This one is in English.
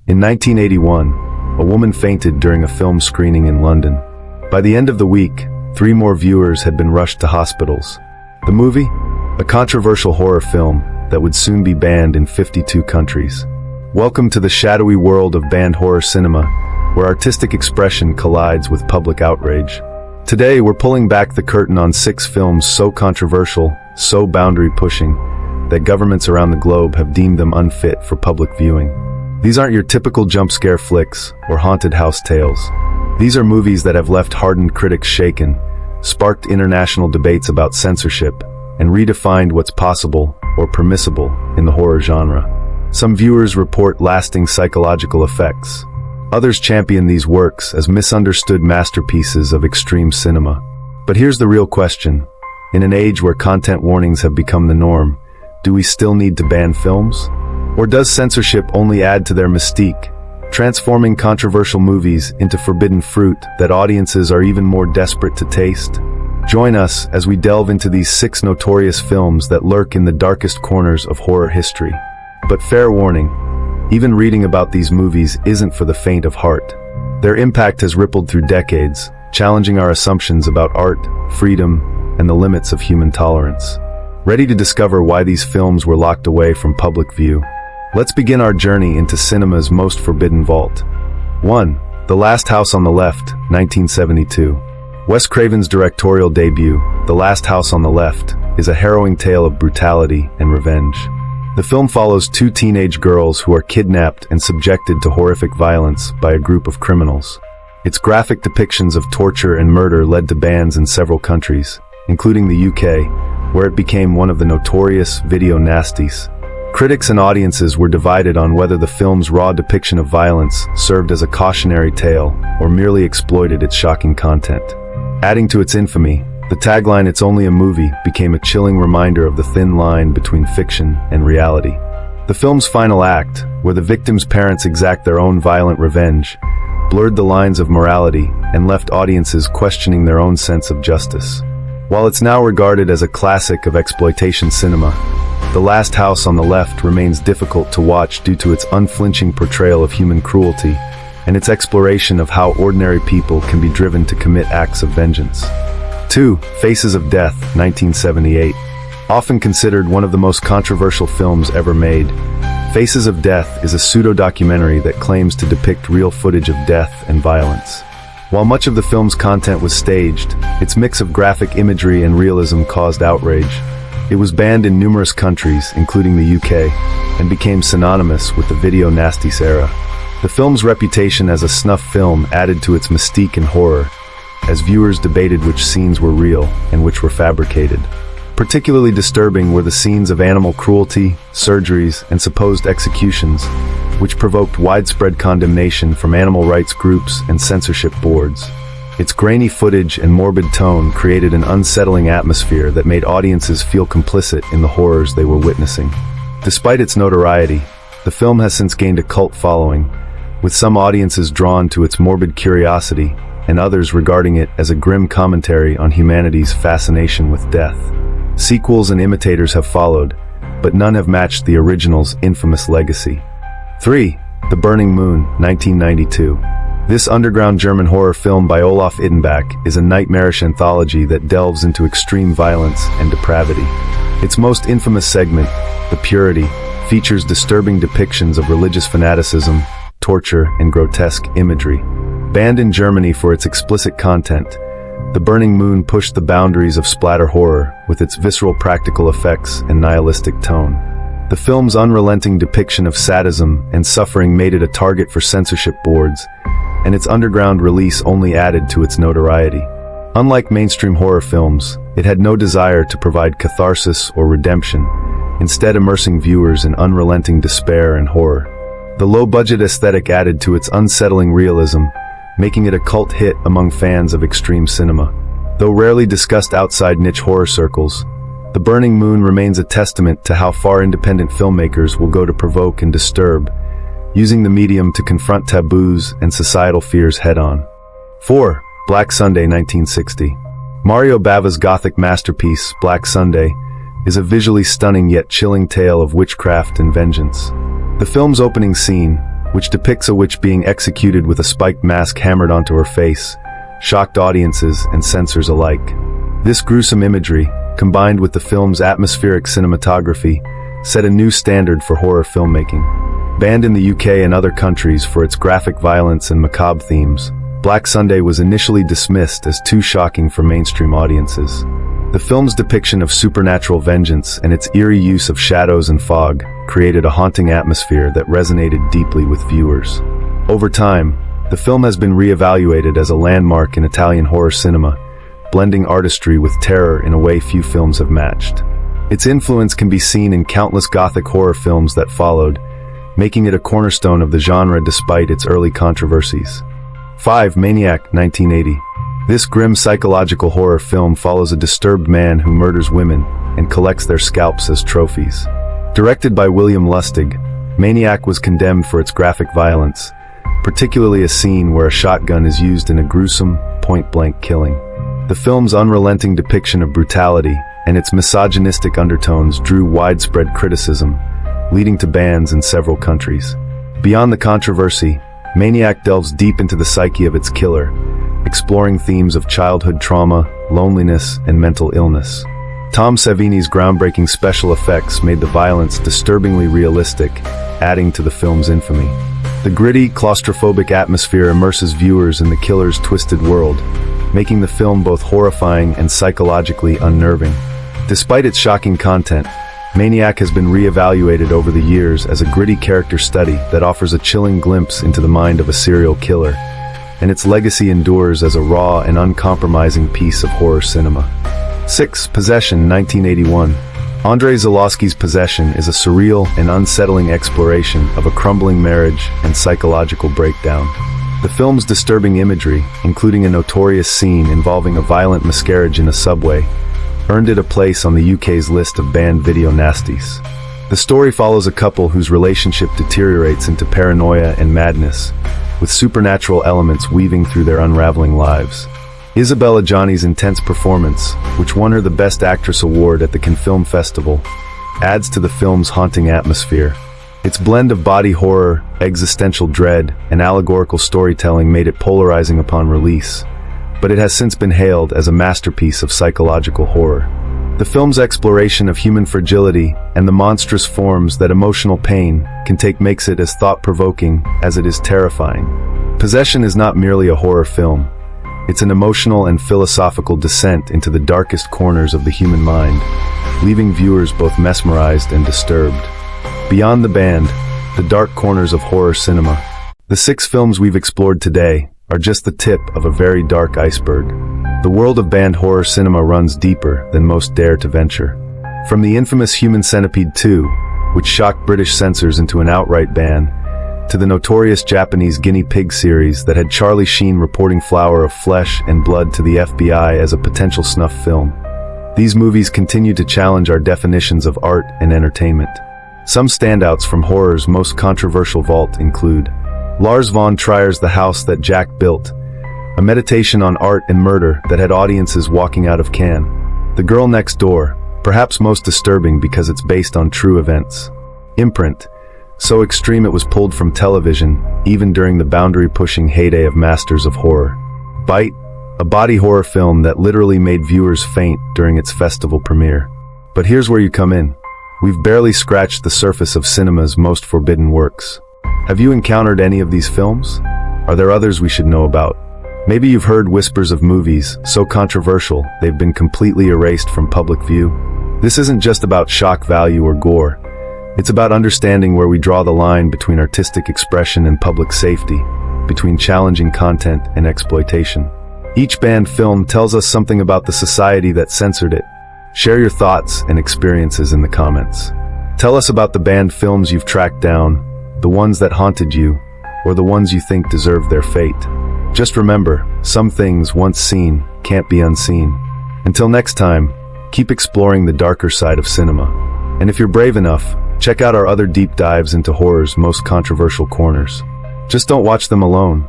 In 1981, a woman fainted during a film screening in London. By the end of the week, 3 more viewers had been rushed to hospitals. The movie? A controversial horror film that would soon be banned in 52 countries. Welcome to the shadowy world of banned horror cinema, where artistic expression collides with public outrage. Today, we're pulling back the curtain on 6 films so controversial, so boundary-pushing, that governments around the globe have deemed them unfit for public viewing. These aren't your typical jump scare flicks or haunted house tales. These are movies that have left hardened critics shaken, sparked international debates about censorship, and redefined what's possible or permissible in the horror genre. Some viewers report lasting psychological effects. Others champion these works as misunderstood masterpieces of extreme cinema. But here's the real question. In an age where content warnings have become the norm, do we still need to ban films? Or does censorship only add to their mystique, transforming controversial movies into forbidden fruit that audiences are even more desperate to taste? Join us as we delve into these 6 notorious films that lurk in the darkest corners of horror history. But fair warning, even reading about these movies isn't for the faint of heart. Their impact has rippled through decades, challenging our assumptions about art, freedom, and the limits of human tolerance. Ready to discover why these films were locked away from public view? Let's begin our journey into cinema's most forbidden vault. 1. The Last House on the Left, 1972. Wes Craven's directorial debut, The Last House on the Left, is a harrowing tale of brutality and revenge. The film follows 2 teenage girls who are kidnapped and subjected to horrific violence by a group of criminals. Its graphic depictions of torture and murder led to bans in several countries, including the UK, where it became one of the notorious video nasties. Critics and audiences were divided on whether the film's raw depiction of violence served as a cautionary tale or merely exploited its shocking content. Adding to its infamy, the tagline "It's only a movie" became a chilling reminder of the thin line between fiction and reality. The film's final act, where the victims' parents exact their own violent revenge, blurred the lines of morality and left audiences questioning their own sense of justice. While it's now regarded as a classic of exploitation cinema, The Last House on the Left remains difficult to watch due to its unflinching portrayal of human cruelty and its exploration of how ordinary people can be driven to commit acts of vengeance. 2. Faces of Death, 1978. Often considered one of the most controversial films ever made, Faces of Death is a pseudo-documentary that claims to depict real footage of death and violence. While much of the film's content was staged, its mix of graphic imagery and realism caused outrage. It was banned in numerous countries, including the UK, and became synonymous with the video nasties era. The film's reputation as a snuff film added to its mystique and horror, as viewers debated which scenes were real and which were fabricated. Particularly disturbing were the scenes of animal cruelty, surgeries, and supposed executions, which provoked widespread condemnation from animal rights groups and censorship boards. Its grainy footage and morbid tone created an unsettling atmosphere that made audiences feel complicit in the horrors they were witnessing. Despite its notoriety, the film has since gained a cult following, with some audiences drawn to its morbid curiosity and others regarding it as a grim commentary on humanity's fascination with death. Sequels and imitators have followed, but none have matched the original's infamous legacy. 3. The Burning Moon, 1992. This underground German horror film by Olaf Ittenbach is a nightmarish anthology that delves into extreme violence and depravity. Its most infamous segment, The Purity, features disturbing depictions of religious fanaticism, torture, and grotesque imagery. Banned in Germany for its explicit content, The Burning Moon pushed the boundaries of splatter horror with its visceral practical effects and nihilistic tone. The film's unrelenting depiction of sadism and suffering made it a target for censorship boards, and its underground release only added to its notoriety. Unlike mainstream horror films, it had no desire to provide catharsis or redemption, instead immersing viewers in unrelenting despair and horror. The low-budget aesthetic added to its unsettling realism, making it a cult hit among fans of extreme cinema. Though rarely discussed outside niche horror circles, The Burning Moon remains a testament to how far independent filmmakers will go to provoke and disturb, using the medium to confront taboos and societal fears head-on. 4. Black Sunday, 1960. Mario Bava's gothic masterpiece, Black Sunday, is a visually stunning yet chilling tale of witchcraft and vengeance. The film's opening scene, which depicts a witch being executed with a spiked mask hammered onto her face, shocked audiences and censors alike. This gruesome imagery, combined with the film's atmospheric cinematography, set a new standard for horror filmmaking. Banned in the UK and other countries for its graphic violence and macabre themes, Black Sunday was initially dismissed as too shocking for mainstream audiences. The film's depiction of supernatural vengeance and its eerie use of shadows and fog created a haunting atmosphere that resonated deeply with viewers. Over time, the film has been re-evaluated as a landmark in Italian horror cinema, blending artistry with terror in a way few films have matched. Its influence can be seen in countless Gothic horror films that followed, making it a cornerstone of the genre despite its early controversies. 5. Maniac, 1980. This grim psychological horror film follows a disturbed man who murders women and collects their scalps as trophies. Directed by William Lustig, Maniac was condemned for its graphic violence, particularly a scene where a shotgun is used in a gruesome, point-blank killing. The film's unrelenting depiction of brutality and its misogynistic undertones drew widespread criticism, leading to bans in several countries. Beyond the controversy, Maniac delves deep into the psyche of its killer, exploring themes of childhood trauma, loneliness, and mental illness. Tom Savini's groundbreaking special effects made the violence disturbingly realistic, adding to the film's infamy. The gritty, claustrophobic atmosphere immerses viewers in the killer's twisted world, making the film both horrifying and psychologically unnerving. Despite its shocking content, Maniac has been re-evaluated over the years as a gritty character study that offers a chilling glimpse into the mind of a serial killer, and its legacy endures as a raw and uncompromising piece of horror cinema. 6. Possession, 1981. Andrei Zulawski's Possession is a surreal and unsettling exploration of a crumbling marriage and psychological breakdown. The film's disturbing imagery, including a notorious scene involving a violent miscarriage in a subway, earned it a place on the UK's list of banned video nasties. The story follows a couple whose relationship deteriorates into paranoia and madness, with supernatural elements weaving through their unraveling lives. Isabella Gianni's intense performance, which won her the Best Actress award at the Cannes Film Festival, adds to the film's haunting atmosphere. Its blend of body horror, existential dread, and allegorical storytelling made it polarizing upon release, but it has since been hailed as a masterpiece of psychological horror. The film's exploration of human fragility and the monstrous forms that emotional pain can take makes it as thought-provoking as it is terrifying. Possession is not merely a horror film. It's an emotional and philosophical descent into the darkest corners of the human mind, leaving viewers both mesmerized and disturbed. Beyond the band, the dark corners of horror cinema. The 6 films we've explored today are just the tip of a very dark iceberg. The world of banned horror cinema runs deeper than most dare to venture. From the infamous Human Centipede 2, which shocked British censors into an outright ban, to the notorious Japanese Guinea Pig series that had Charlie Sheen reporting Flower of Flesh and Blood to the FBI as a potential snuff film. These movies continue to challenge our definitions of art and entertainment. Some standouts from horror's most controversial vault include Lars von Trier's The House That Jack Built, a meditation on art and murder that had audiences walking out of Cannes. The Girl Next Door, perhaps most disturbing because it's based on true events. Imprint, so extreme it was pulled from television, even during the boundary-pushing heyday of masters of horror. Bite, a body horror film that literally made viewers faint during its festival premiere. But here's where you come in. We've barely scratched the surface of cinema's most forbidden works. Have you encountered any of these films? Are there others we should know about? Maybe you've heard whispers of movies so controversial they've been completely erased from public view. This isn't just about shock value or gore. It's about understanding where we draw the line between artistic expression and public safety, between challenging content and exploitation. Each banned film tells us something about the society that censored it. Share your thoughts and experiences in the comments. Tell us about the banned films you've tracked down, the ones that haunted you, or the ones you think deserve their fate. Just remember, some things once seen can't be unseen. Until next time, keep exploring the darker side of cinema. And if you're brave enough, check out our other deep dives into horror's most controversial corners. Just don't watch them alone.